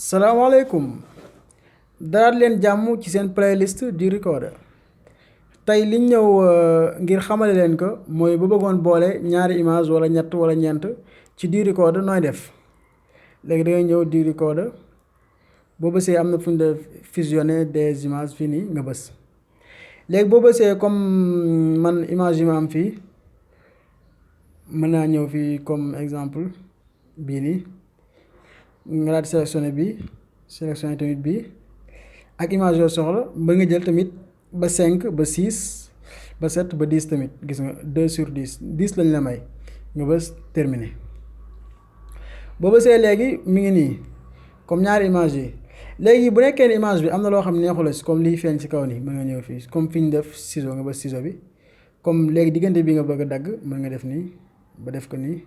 salaamaaleykum daal leen jàmm ci seen playlist di recorder tey liñ ñëw ngir xamale leen ko mooy bu bëggoon boole ñaari image wala ñett wala ñeent ci di recorder nooy def léegi da ngay ñëw di recorder boo bësee am na fu ñu def fusionner des images fii nii nga bës léegi boo bësee comme man image yi ma am fii mën naa ñëw fii comme exemple bii nii nga daal di sélectionné bi sélectionné tamit bii ak image yoo soxla ba nga jël tamit ba 5 ba 6 ba 7 ba 10 tamit gis nga 2 sur 10 10 lañ la may nga bës terminé boo bësee léegi mi ngi nii comme ñaari image yi léegi bu nekkee ne image bi am na loo xam ne neexu la si comme liy feeñ ci kaw nii mën nga ñëw fii comme fi ñu def ciseau nga bës ciseau bi comme léegi diggante bi nga bëgg a dagg mën nga def nii ba def ko nii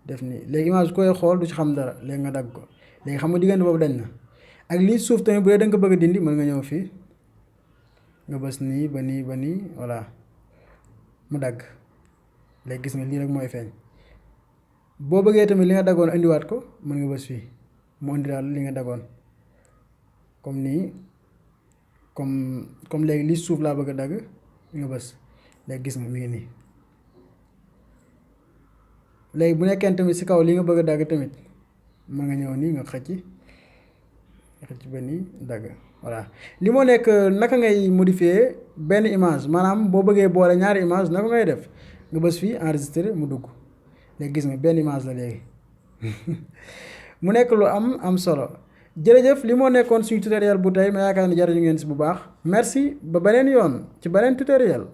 def nii léegi image koy xool du ci xam dara léegi nga dagg ko léegi xam nga diggante boobu dañ na ak lii suuf tamit bu dee da nga ko bëgg a dindi mën nga ñëw fii nga bës nii ba nii ba nii voilà mu dagg léegi gis nga lii rek mooy feeñ boo bëggee tamit li nga daggoon indiwaat ko mën nga bës fii mu indi daal li nga daggoon comme nii comme léegi lii suuf laa bëgg a dagg nga bës léegi gis nga mi ngi nii léegi bu nekkee tamit ci kaw li nga bëgg a dagg tamit mën nga ñëw nii nga xëcc ba nii dagg voilà li moo nekk naka ngay modifier benn image maanaam boo bëggee boole ñaari image naka ngay def nga bës fii enregistrer mu dugg léegi gis nga benn image la léegi mu nekk lu am solo jërëjëf li moo nekkoon suñu tutoriel bu tey ma yaakaar ne jariñu ngeen ci bu baax merci ba beneen yoon ci beneen tutoriel